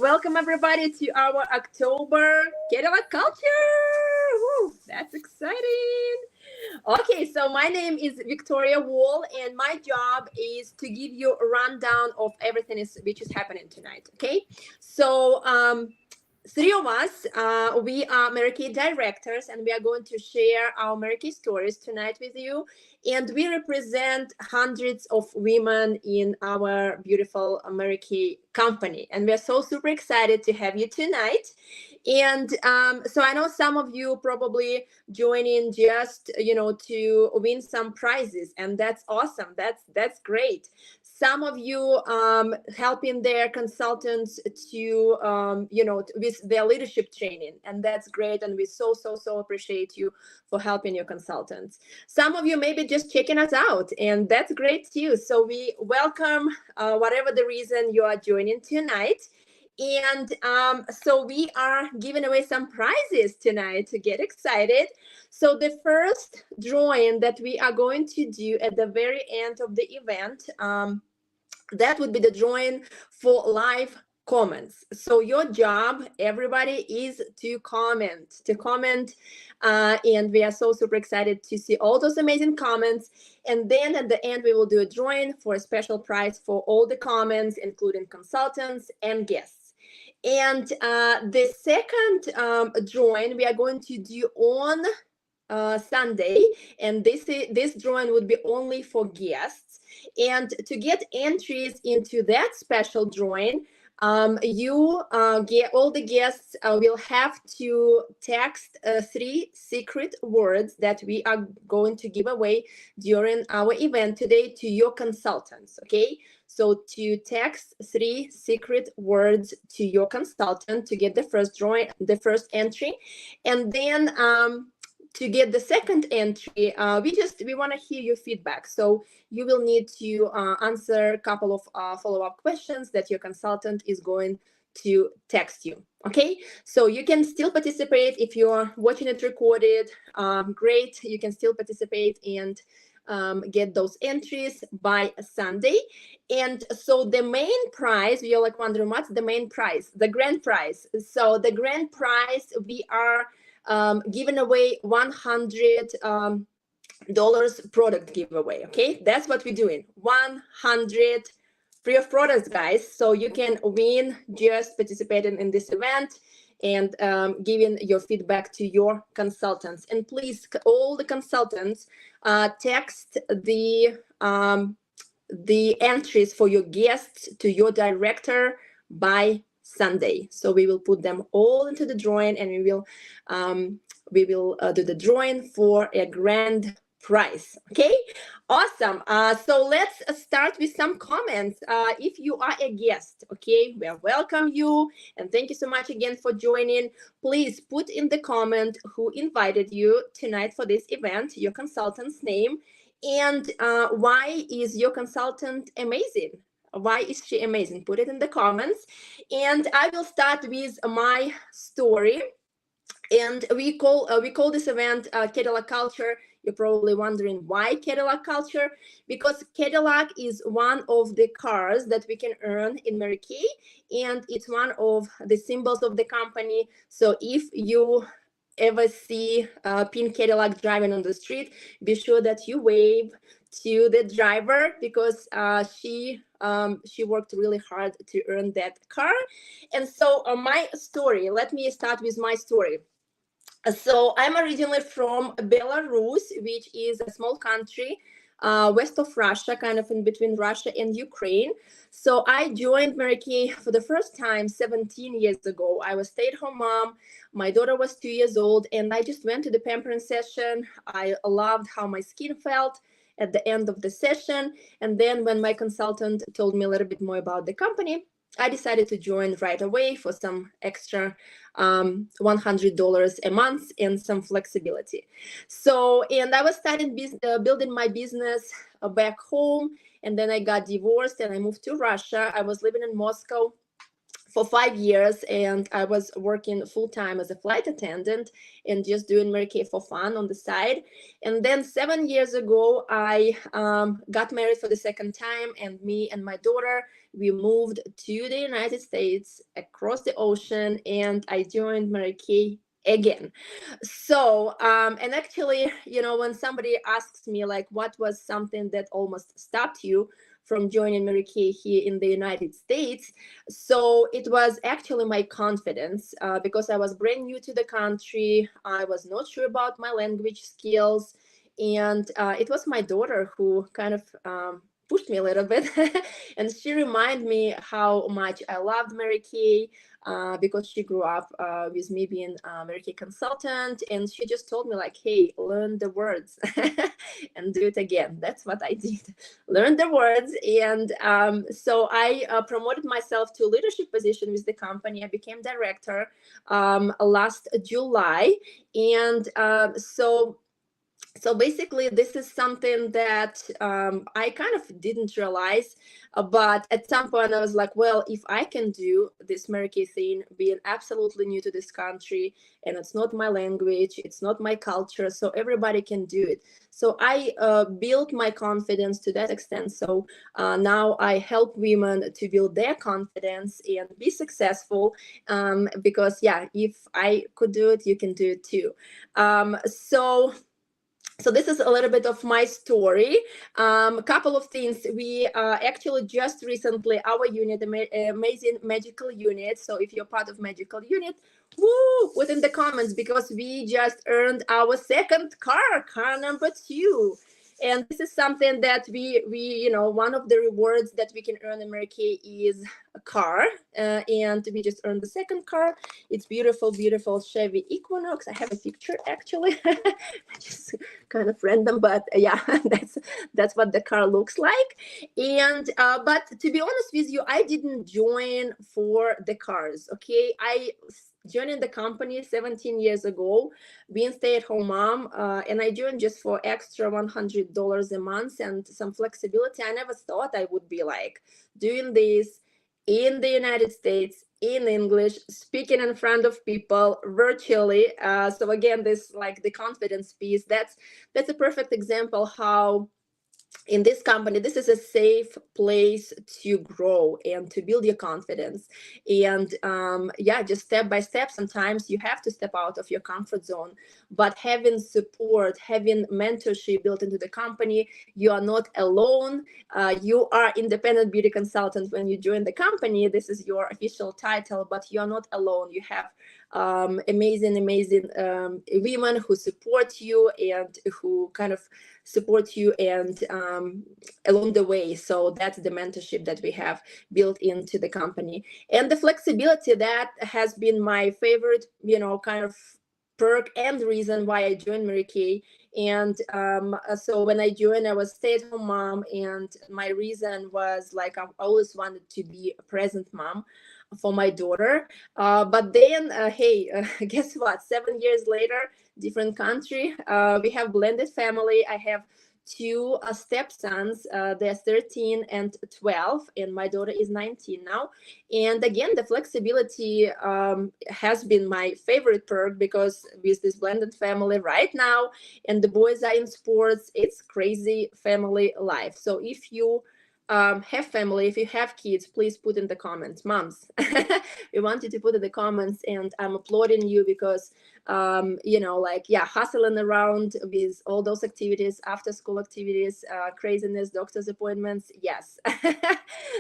welcome everybody to our October Cadillac culture. Woo, that's exciting. Okay, so my name is Victoria Wall, and my job is to give you a rundown of everything which is happening tonight. Okay, so three of us, we are American directors, and we are going to share our American stories tonight with you. And we represent hundreds of women in our beautiful American company. And we are so super excited to have you tonight. And so I know some of you probably joining just, to win some prizes. And that's awesome. That's great. Some of you helping their consultants to, with their leadership training. And that's great. And we so appreciate you for helping your consultants. Some of you maybe just checking us out, and that's great too. So we welcome whatever the reason you are joining tonight. And so we are giving away some prizes tonight to get excited. So the first drawing that we are going to do at the very end of the event, that would be the drawing for live comments. So your job, everybody, is to comment, and we are so super excited to see all those amazing comments. And then at the end, we will do a drawing for a special prize for all the comments, including consultants and guests. And the second drawing we are going to do on Sunday, and this drawing would be only for guests. And to get entries into that special drawing, you get all the guests will have to text 3 secret words that we are going to give away during our event today to your consultants. Okay, so to text 3 secret words to your consultant to get the first drawing, the first entry. And then to get the second entry, we want to hear your feedback. So you will need to answer a couple of follow-up questions that your consultant is going to text you. Okay, so you can still participate if you're watching it recorded. Great, you can still participate and get those entries by Sunday. And so the main prize, you're like wondering what's the main prize, the grand prize. So the grand prize, we are giving away $100 product giveaway. Okay, that's what we're doing. 100 free of products, guys. So you can win just participating in this event and giving your feedback to your consultants. And please, all the consultants, text the entries for your guests to your director by Sunday. So we will put them all into the drawing, and we will do the drawing for a grand prize. Okay, awesome. So let's start with some comments. If you are a guest, okay, we welcome you, and thank you so much again for joining. Please put in the comment who invited you tonight for this event, your consultant's name, and why is your consultant amazing? Why is she amazing? Put it in the comments. And I will start with my story. And we call this event Cadillac Culture. You're probably wondering why Cadillac Culture? Because Cadillac is one of the cars that we can earn in Mary Kay, and it's one of the symbols of the company. So if you ever see pink Cadillac driving on the street, be sure that you wave to the driver, because she worked really hard to earn that car. And so my story, let me start with my story. So I'm originally from Belarus, which is a small country west of Russia, kind of in between Russia and Ukraine. So I joined Mary Kay for the first time 17 years ago. I was stay-at-home mom. My daughter was 2 years old, and I just went to the pampering session. I loved how my skin felt at the end of the session. And then when my consultant told me a little bit more about the company, I decided to join right away for some extra $100 a month and some flexibility. So, and I was starting building my business back home, and then I got divorced and I moved to Russia. I was living in Moscow for 5 years, and I was working full-time as a flight attendant and just doing Mary Kay for fun on the side. And then 7 years ago, I got married for the second time, and me and my daughter we moved to the United States across the ocean, and I joined Mary Kay again. So, and actually, when somebody asks me, like, what was something that almost stopped you from joining Mary Kay here in the United States? So it was actually my confidence, because I was brand new to the country. I was not sure about my language skills. And it was my daughter who kind of pushed me a little bit. And she reminded me how much I loved Mary Kay, because she grew up with me being a Mary Kay consultant. And she just told me, like, hey, learn the words and do it again. That's what I did. Learn the words. And so I promoted myself to a leadership position with the company. I became director last July. And so basically, this is something that I kind of didn't realize, but at some point I was like, well, if I can do this Mary Kay thing, being absolutely new to this country, and it's not my language, it's not my culture, so everybody can do it. So I built my confidence to that extent. So now I help women to build their confidence and be successful, because yeah, if I could do it, you can do it too. So this is a little bit of my story. A couple of things. We actually just recently, our unit, amazing magical unit. So if you're part of magical unit, woo, put in the comments, because we just earned our second car number 2. And this is something that we one of the rewards that we can earn in Mary Kay is a car, and we just earned the second car. It's beautiful, beautiful Chevy Equinox. I have a picture actually. Just kind of random, but yeah, that's what the car looks like. And but to be honest with you, I didn't join for the cars. Okay, I joined the company 17 years ago, being stay-at-home mom, and I joined just for extra $100 a month and some flexibility. I never thought I would be like doing this in the United States, in English, speaking in front of people virtually. So again, this, like, the confidence piece, that's a perfect example how in this company, this is a safe place to grow and to build your confidence. And yeah, just step by step, sometimes you have to step out of your comfort zone, but having support, having mentorship built into the company, you are not alone. You are independent beauty consultant when you join the company. This is your official title, but you're not alone. You have amazing women who support you and who kind of support you and along the way. So that's the mentorship that we have built into the company. And the flexibility, that has been my favorite, kind of perk and reason why I joined Mary Kay. And so when I joined, I was stay-at-home mom, and my reason was, like, I've always wanted to be a present mom for my daughter. But then, hey, guess what? 7 years later, different country. We have blended family. I have 2 stepsons. They're 13 and 12, and my daughter is 19 now. And again, the flexibility has been my favorite perk, because with this blended family right now, and the boys are in sports, it's crazy family life. So if you have family, if you have kids, please put in the comments, moms. We want you to put in the comments, and I'm applauding you, because like, yeah, hustling around with all those activities, after school activities, craziness, doctor's appointments, yes.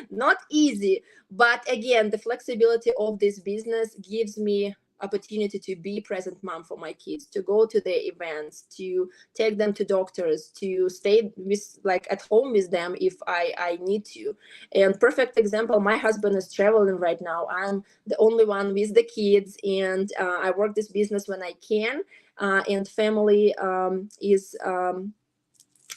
Not easy, but again, the flexibility of this business gives me opportunity to be present mom for my kids, to go to the events, to take them to doctors, to stay with, like, at home with them if I need to. And perfect example, my husband is traveling right now. I'm the only one with the kids, and I work this business when I can. And family is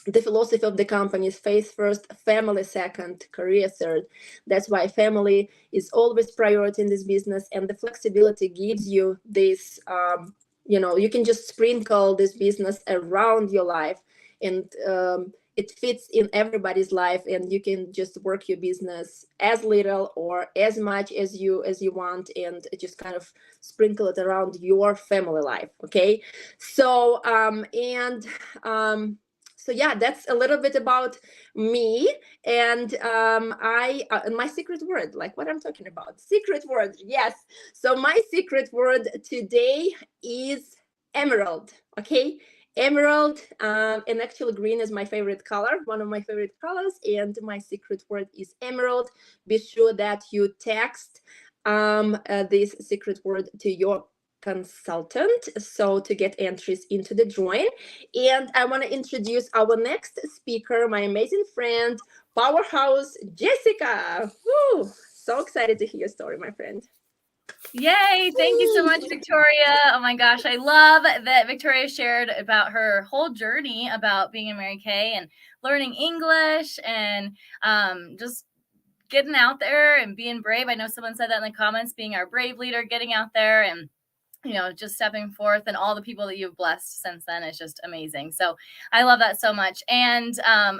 the philosophy of the company is faith first, family second, career third. That's why family is always priority in this business, and the flexibility gives you this, you can just sprinkle this business around your life, and it fits in everybody's life, and you can just work your business as little or as much as you want, and just kind of sprinkle it around your family life. Okay, so So yeah, that's a little bit about me. And I my secret word, like what I'm talking about, secret word, yes. So my secret word today is emerald. Okay, emerald. And actually green is my favorite color, one of my favorite colors, and my secret word is emerald. Be sure that you text this secret word to your consultant so to get entries into the drawing. And I want to introduce our next speaker, my amazing friend, powerhouse Jessica. Woo! So excited to hear your story, my friend. Yay! Thank you so much, Victoria. Oh my gosh, I love that Victoria shared about her whole journey about being in Mary Kay and learning English and just getting out there and being brave. I know someone said that in the comments, being our brave leader, getting out there and just stepping forth, and all the people that you've blessed since then is just amazing. So I love that so much. And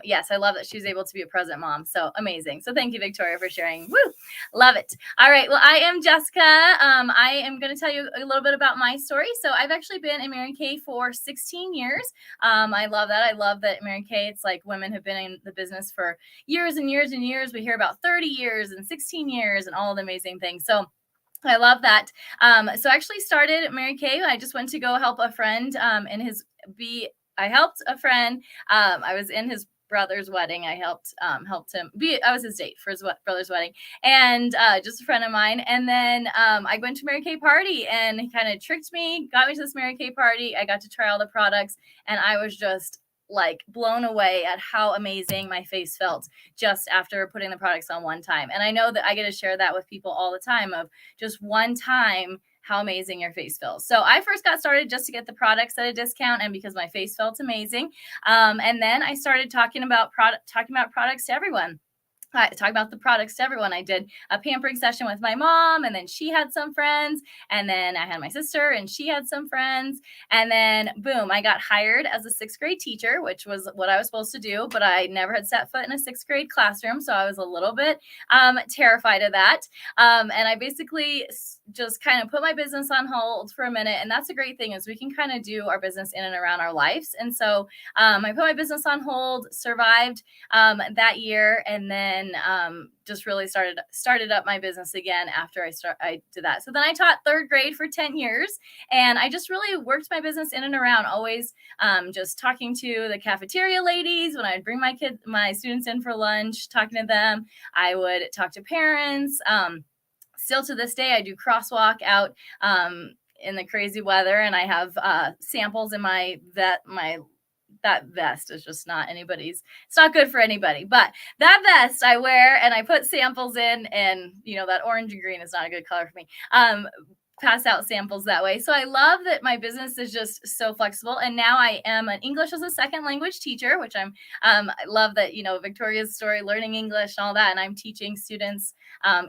yes, I love that she's able to be a present mom. So amazing. So thank you, Victoria, for sharing. Woo! Love it. All right. Well, I am Jessica. I am going to tell you a little bit about my story. So I've actually been in Mary Kay for 16 years. I love that. I love that Mary Kay, it's like women have been in the business for years and years and years. We hear about 30 years and 16 years and all the amazing things. So I love that. So I actually started Mary Kay. I just went to go help a friend I helped a friend. I was in his brother's wedding. I helped him I was his date for his brother's wedding, and just a friend of mine. And then I went to Mary Kay party, and he kind of tricked me, got me to this Mary Kay party. I got to try all the products, and I was just like blown away at how amazing my face felt just after putting the products on one time. And I know that I get to share that with people all the time, of just one time how amazing your face feels. So I first got started just to get the products at a discount, and because my face felt amazing. And then I started talking about products to everyone. I talk about the products to everyone. I did a pampering session with my mom, and then she had some friends, and then I had my sister, and she had some friends, and then boom, I got hired as a 6th grade teacher, which was what I was supposed to do, but I never had set foot in a 6th grade classroom, so I was a little bit terrified of that. And I basically just kind of put my business on hold for a minute, and that's a great thing, is we can kind of do our business in and around our lives. And so I put my business on hold, survived that year, and then just really started up my business again after I did that. So then I taught 3rd grade for 10 years, and I just really worked my business in and around, always just talking to the cafeteria ladies when I'd bring my students in for lunch, talking to them. I would talk to parents. Still to this day, I do crosswalk out in the crazy weather, and I have samples in that vest is just not anybody's. It's not good for anybody, but that vest I wear, and I put samples in, and that orange and green is not a good color for me. Pass out samples that way. So I love that my business is just so flexible. And now I am an English as a second language teacher, which I love that, Victoria's story, learning English and all that. And I'm teaching students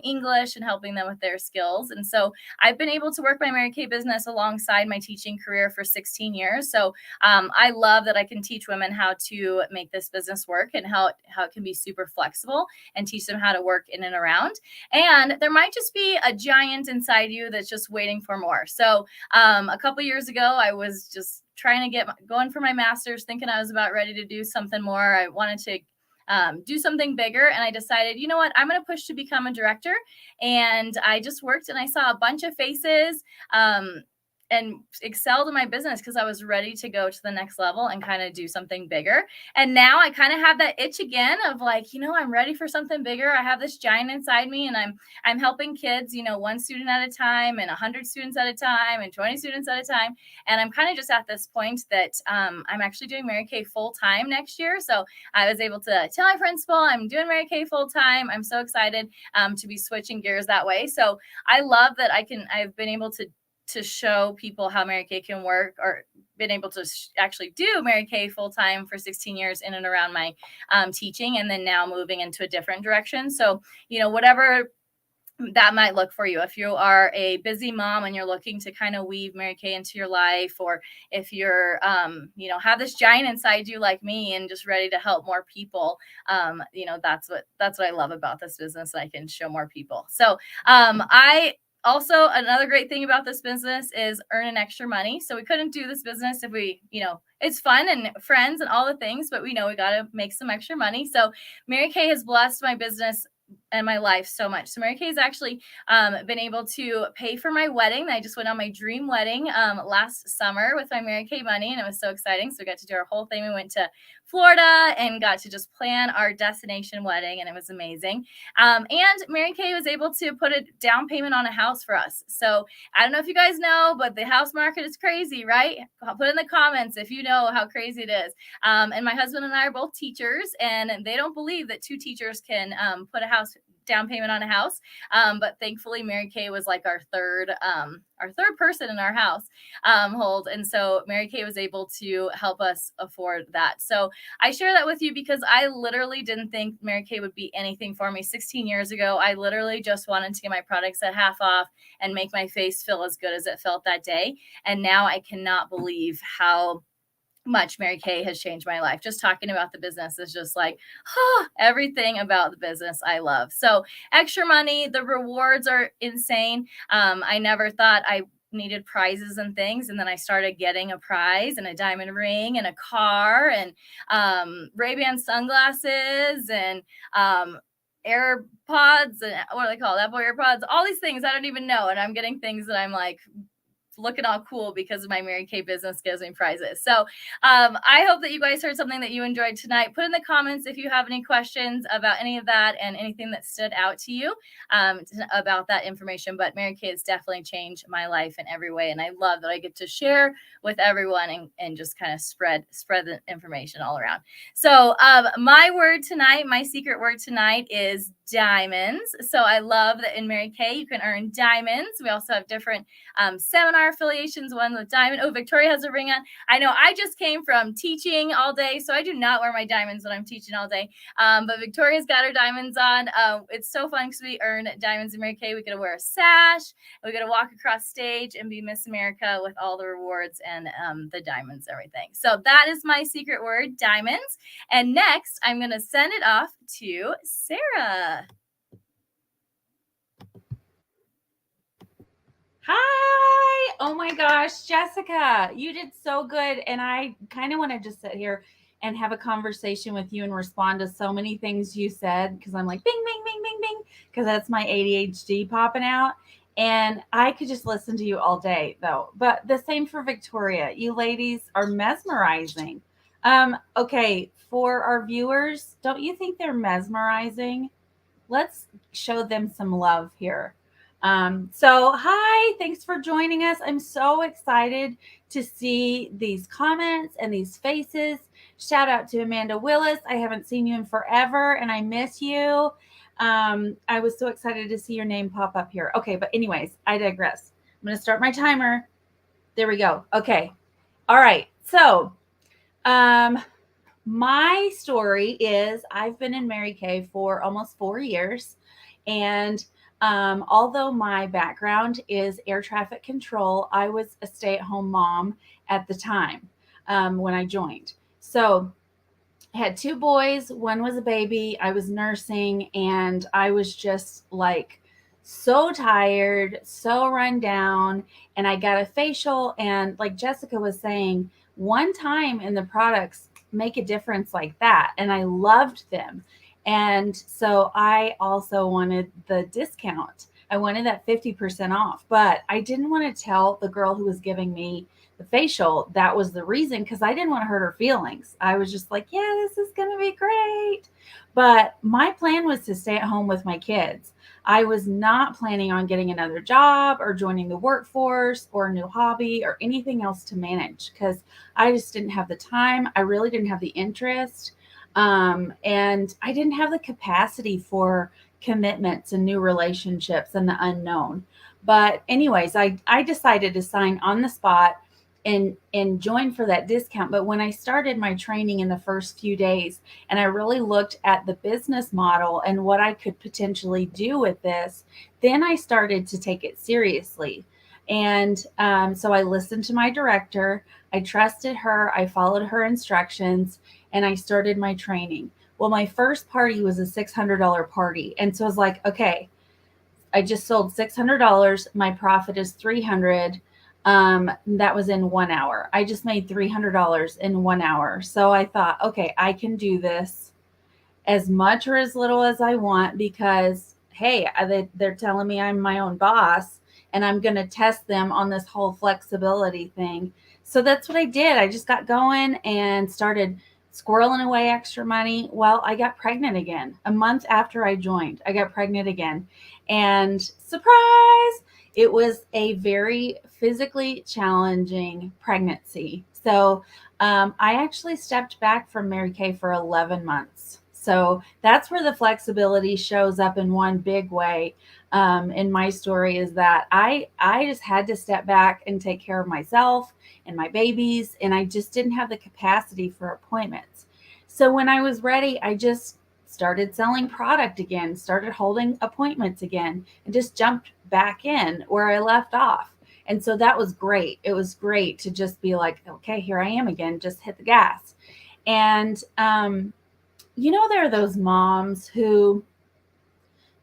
English and helping them with their skills. And so I've been able to work my Mary Kay business alongside my teaching career for 16 years. So I love that I can teach women how to make this business work, and how it can be super flexible, and teach them how to work in and around. And there might just be a giant inside you that's just waiting for more. So a couple years ago, I was just trying to going for my master's, thinking I was about ready to do something more. I wanted to do something bigger, and I decided, you know what, I'm going to push to become a director. And I just worked, and I saw a bunch of faces and excelled in my business because I was ready to go to the next level and kind of do something bigger. And now I kind of have that itch again of like, I'm ready for something bigger. I have this giant inside me, and I'm helping kids, 1 student at a time, and 100 students at a time, and 20 students at a time. And I'm kind of just at this point that I'm actually doing Mary Kay full time next year. So I was able to tell my principal I'm doing Mary Kay full time. I'm so excited to be switching gears that way. So I love that I've been able to show people how Mary Kay can work, or been able to actually do Mary Kay full time for 16 years in and around my teaching, and then now moving into a different direction. So, whatever that might look for you. If you are a busy mom and you're looking to kind of weave Mary Kay into your life, or if you're, have this giant inside you like me and just ready to help more people, that's what I love about this business. I can show more people. So I also, another great thing about this business is earning extra money. So we couldn't do this business if we, it's fun and friends and all the things, but we know we got to make some extra money. So Mary Kay has blessed my business and my life so much. So Mary Kay has actually been able to pay for my wedding. I just went on my dream wedding last summer with my Mary Kay money, and it was so exciting. So we got to do our whole thing. We went to Florida and got to just plan our destination wedding, and it was amazing. And Mary Kay was able to put a down payment on a house for us. So I don't know if you guys know, but the house market is crazy, right? Put in the comments if you know how crazy it is. And my husband and I are both teachers, and they don't believe that two teachers can put a house down payment on a house. But thankfully, Mary Kay was like our third person in our household, and so Mary Kay was able to help us afford that. So I share that with you because I literally didn't think Mary Kay would be anything for me 16 years ago. I literally just wanted to get my products at half off and make my face feel as good as it felt that day. And now I cannot believe how much Mary Kay has changed my life. Just talking about the business is just like, everything about the business I love. So extra money, the rewards are insane. I never thought I needed prizes and things, and then I started getting a prize and a diamond ring and a car and Ray-Ban sunglasses and AirPods and what do they call it? Apple AirPods, all these things I don't even know, and I'm getting things that I'm like looking all cool because my Mary Kay business gives me prizes. So I hope that you guys heard something that you enjoyed tonight. Put in the comments if you have any questions about any of that and anything that stood out to you about that information. But Mary Kay has definitely changed my life in every way. And I love that I get to share with everyone and just kind of spread the information all around. So my word tonight, my secret word tonight is diamonds. So I love that in Mary Kay, you can earn diamonds. We also have different seminar affiliations, one with diamond. Oh, Victoria has a ring on. I know I just came from teaching all day, so I do not wear my diamonds when I'm teaching all day. But Victoria's got her diamonds on. It's so fun because we earn diamonds in Mary Kay. We get to wear a sash. We get to walk across stage and be Miss America with all the rewards and the diamonds, everything. So that is my secret word, diamonds. And next, I'm going to send it off to Sarah. Hi. Oh my gosh, Jessica, you did so good. And I kind of want to just sit here and have a conversation with you and respond to so many things you said because I'm like, bing, bing, bing, bing, bing, because that's my ADHD popping out. And I could just listen to you all day, though. But the same for Victoria. You ladies are mesmerizing. Okay, for our viewers, don't you think they're mesmerizing? Let's show them some love here. So, hi, thanks for joining us. I'm so excited to see these comments and these faces. Shout out to Amanda Willis. I haven't seen you in forever and I miss you. I was so excited to see your name pop up here. Okay, but anyways, I digress. I'm going to start my timer. There we go. Okay. All right. So, my story is I've been in Mary Kay for almost 4 years. And although my background is air traffic control, I was a stay-at-home mom at the time when I joined. So I had 2 boys. One was a baby. I was nursing, and I was just like so tired, so run down. And I got a facial, and like Jessica was saying, one time in the products make a difference like that. And I loved them. And so I also wanted the discount. I wanted that 50% off, but I didn't want to tell the girl who was giving me the facial that was the reason because I didn't want to hurt her feelings. I was just like, yeah, this is going to be great. But my plan was to stay at home with my kids. I was not planning on getting another job or joining the workforce or a new hobby or anything else to manage because I just didn't have the time. I really didn't have the interest. And I didn't have the capacity for commitments and new relationships and the unknown. But anyways, I decided to sign on the spot and join for that discount. But when I started my training in the first few days and I really looked at the business model and what I could potentially do with this, then I started to take it seriously. And so I listened to my director. I trusted her. I followed her instructions and I started my training. Well, my first party was a $600 party. And so I was like, okay, I just sold $600. My profit is 300. That was in 1 hour. I just made $300 in 1 hour. So I thought, okay, I can do this as much or as little as I want because, hey, they're telling me I'm my own boss and I'm going to test them on this whole flexibility thing. So that's what I did. I just got going and started squirreling away extra money. Well, I got pregnant again. A month after I joined, I got pregnant again. And surprise, it was a very physically challenging pregnancy. So I actually stepped back from Mary Kay for 11 months. So that's where the flexibility shows up in one big way in my story is that I just had to step back and take care of myself and my babies, and I just didn't have the capacity for appointments. So when I was ready, I just started selling product again, started holding appointments again, and just jumped back in where I left off. And so that was great. It was great to just be like, okay, here I am again, just hit the gas. And, there are those moms who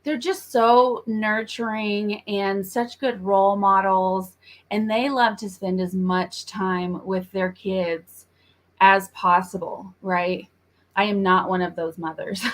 they're just so nurturing and such good role models, and they love to spend as much time with their kids as possible, right? I am not one of those mothers.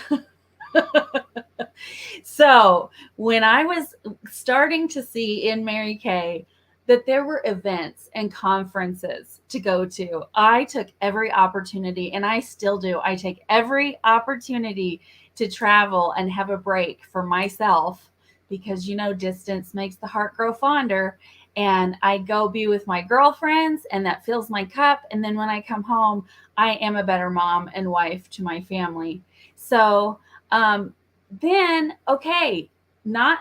So when I was starting to see in Mary Kay that there were events and conferences to go to, I took every opportunity, and I still do. I take every opportunity to travel and have a break for myself because, distance makes the heart grow fonder. And I go be with my girlfriends, and that fills my cup. And then when I come home, I am a better mom and wife to my family. So, then okay, not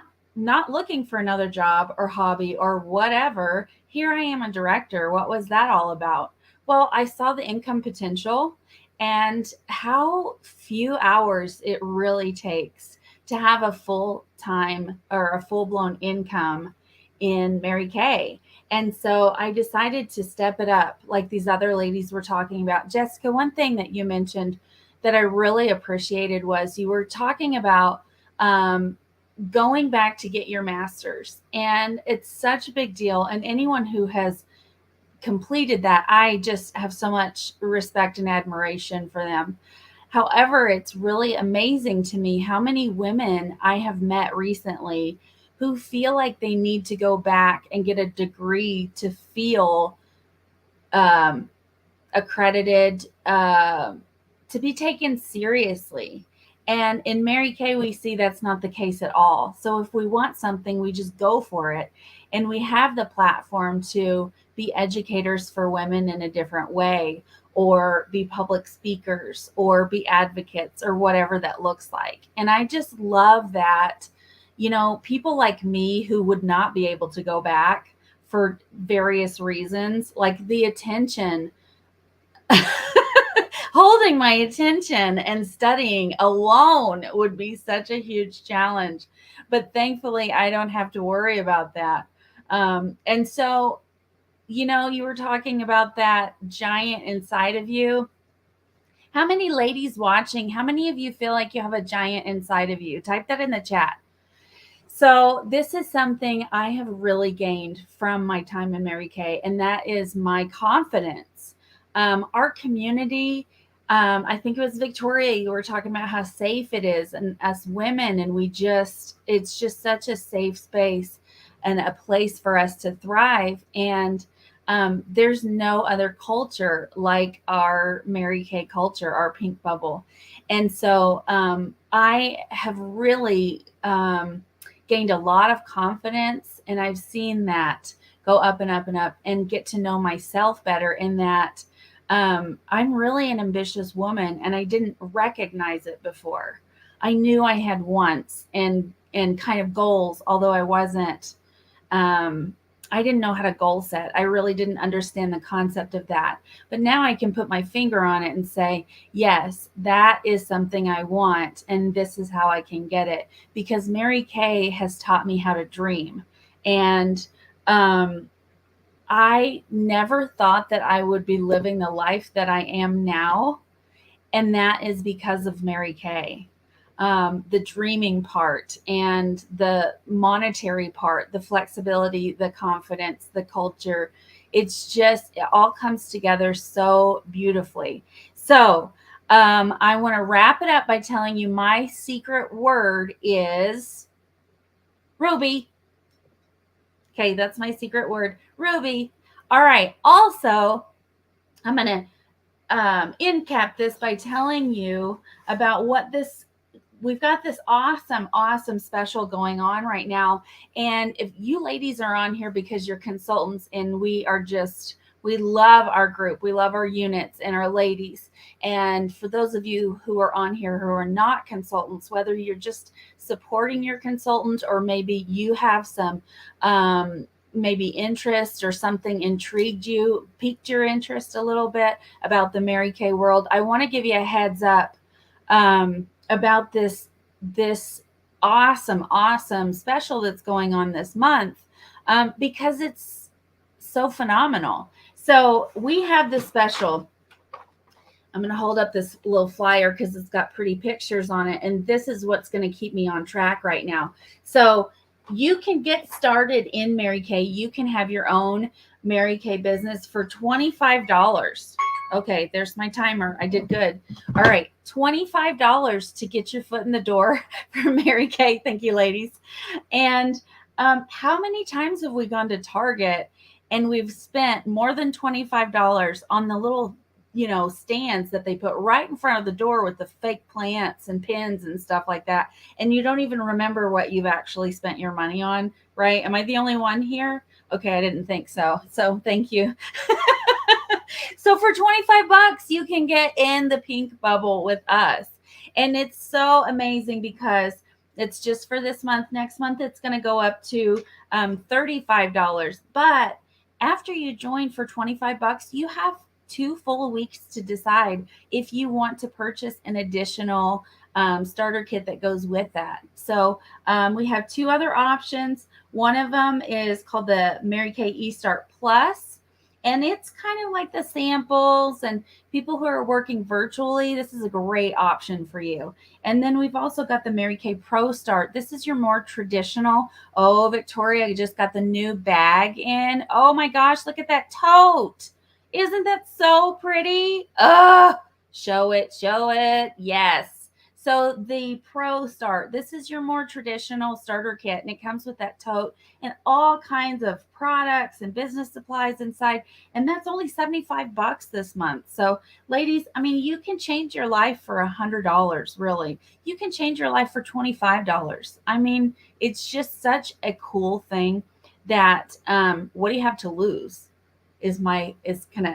looking for another job or hobby or whatever. Here I am, a director. What was that all about? Well, I saw the income potential and how few hours it really takes to have a full time or a full blown income in Mary Kay. And so I decided to step it up, like these other ladies were talking about. Jessica, one thing that you mentioned that I really appreciated was you were talking about going back to get your master's. And it's such a big deal. And anyone who has completed that, I just have so much respect and admiration for them. However, it's really amazing to me how many women I have met recently who feel like they need to go back and get a degree to feel um, accredited, to be taken seriously. And in Mary Kay, we see that's not the case at all. So if we want something, we just go for it. And we have the platform to be educators for women in a different way, or be public speakers, or be advocates, or whatever that looks like. And I just love that, people like me who would not be able to go back for various reasons, like the attention holding my attention and studying alone would be such a huge challenge. But thankfully, I don't have to worry about that. And so, you were talking about that giant inside of you. How many ladies watching, how many of you feel like you have a giant inside of you? Type that in the chat. So this is something I have really gained from my time in Mary Kay, and that is my confidence. Our community, I think it was Victoria, you were talking about how safe it is, and us women, and it's just such a safe space and a place for us to thrive. And there's no other culture like our Mary Kay culture, our pink bubble. And so I have really gained a lot of confidence, and I've seen that go up and up and up, and get to know myself better in that I'm really an ambitious woman, and I didn't recognize it before. I knew I had wants and kind of goals, although I didn't know how to goal set. I really didn't understand the concept of that. But now I can put my finger on it and say, yes, that is something I want, and this is how I can get it. Because Mary Kay has taught me how to dream. And I never thought that I would be living the life that I am now. And that is because of Mary Kay. the dreaming part and the monetary part, the flexibility, the confidence, the culture. It's just, it all comes together so beautifully. So, I want to wrap it up by telling you my secret word is Ruby. Okay, that's my secret word, Ruby. All right. Also, I'm going to end cap this by telling you about what this we've got this awesome special going on right now. And if you ladies are on here because you're consultants, and we love our group, we love our units and our ladies. And for those of you who are on here who are not consultants, whether you're just supporting your consultant, or maybe you have some maybe interest, or something intrigued you, piqued your interest a little bit about the Mary Kay world, I want to give you a heads up about this awesome special that's going on this month, because it's so phenomenal. So we have this special. I'm going to hold up this little flyer because it's got pretty pictures on it, and this is what's going to keep me on track right now. So you can get started in Mary Kay. You can have your own Mary Kay business for $25. Okay, there's my timer. I did good. All right, $25 to get your foot in the door for Mary Kay. Thank you, ladies. And how many times have we gone to Target and we've spent more than $25 on the little, stands that they put right in front of the door with the fake plants and pins and stuff like that, and you don't even remember what you've actually spent your money on, right? Am I the only one here? Okay, I didn't think so. So thank you. So for $25, you can get in the pink bubble with us. And it's so amazing because it's just for this month. Next month, it's going to go up to $35. But after you join for $25, you have 2 full weeks to decide if you want to purchase an additional starter kit that goes with that. So we have 2 other options. One of them is called the Mary Kay eStart Plus. And it's kind of like the samples, and people who are working virtually, this is a great option for you. And then we've also got the Mary Kay Pro Start. This is your more traditional. Oh, Victoria just got the new bag in. Oh my gosh, look at that tote. Isn't that so pretty? Show it, show it. Yes. So the Pro Start, this is your more traditional starter kit, and it comes with that tote and all kinds of products and business supplies inside. And that's only $75 this month. So ladies, I mean, you can change your life for $100, really. You can change your life for $25. I mean, it's just such a cool thing that what do you have to lose is kind of,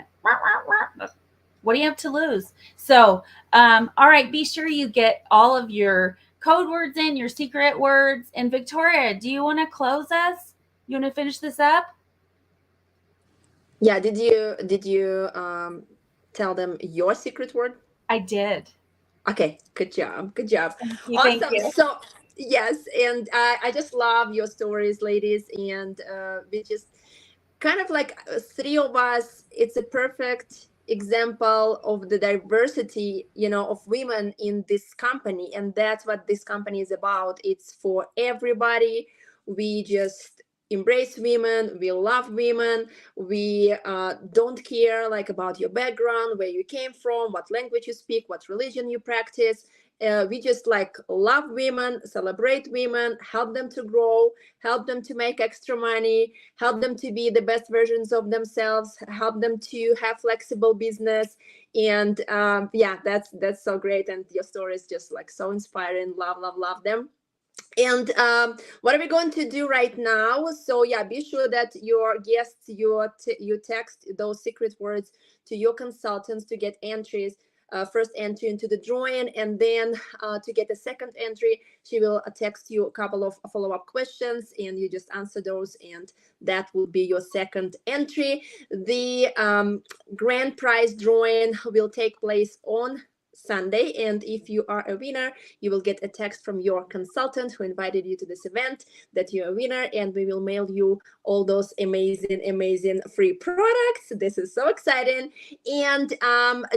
what do you have to lose? So, all right, be sure you get all of your code words in, your secret words. And Victoria, do you want to close us? You want to finish this up? Yeah, did you tell them your secret word? I did. Okay, good job. Good job. Thank Awesome. you. So, yes, and I just love your stories, ladies. And we just kind of like 3 of us, it's a perfect example of the diversity, of women in this company. And that's what this company is about. It's for everybody. We just embrace women, we love women, we don't care like about your background, where you came from, what language you speak, what religion you practice. We just like love women, celebrate women, help them to grow, help them to make extra money, help them to be the best versions of themselves, help them to have flexible business. And yeah, that's so great. And your story is just like so inspiring. Love them. And what are we going to do right now? So yeah, be sure that your guests, you text those secret words to your consultants to get entries. First entry into the drawing, and then to get a second entry, she will text you a couple of follow-up questions, and you just answer those, and that will be your second entry. The grand prize drawing will take place on Sunday. And if you are a winner, you will get a text from your consultant who invited you to this event that you're a winner, and we will mail you all those amazing free products. This is so exciting. And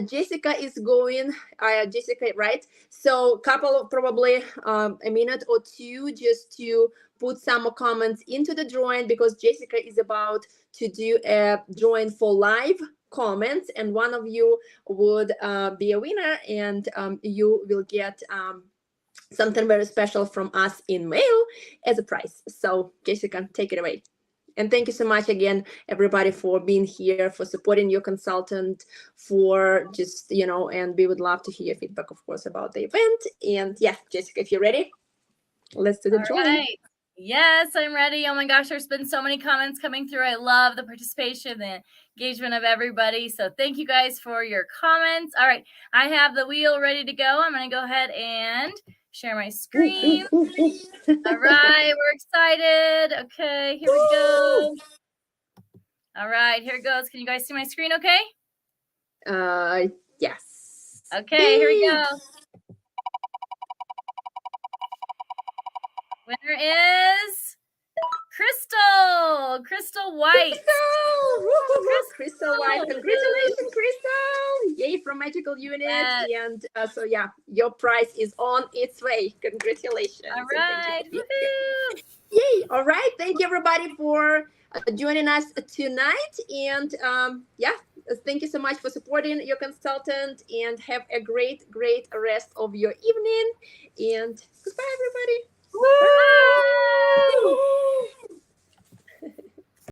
Jessica is going, Jessica, right? So couple of probably a minute or two just to put some comments into the drawing, because Jessica is about to do a drawing for live comments, and one of you would be a winner, and you will get something very special from us in mail as a prize. So Jessica, take it away. And thank you so much again, everybody, for being here, for supporting your consultant, for just, and we would love to hear your feedback, of course, about the event. And yeah, Jessica, if you're ready, let's do the drawing. Right. Yes, I'm ready. Oh my gosh, there's been so many comments coming through. I love the participation, the engagement of everybody. So thank you guys for your comments. All right, I have the wheel ready to go. I'm going to go ahead and share my screen. All right, we're excited. Okay, here we go. All right, here it goes. Can you guys see my screen okay? Yes. Okay, here we go. Winner is Crystal White. Crystal White. Congratulations, Crystal. Yay, from Magical Unit. Yes. And so, yeah, your prize is on its way. Congratulations. All right. Woohoo. Yay. All right. Thank you, everybody, for joining us tonight. And yeah, thank you so much for supporting your consultant, and have a great rest of your evening. And goodbye, everybody. Woo! Bye.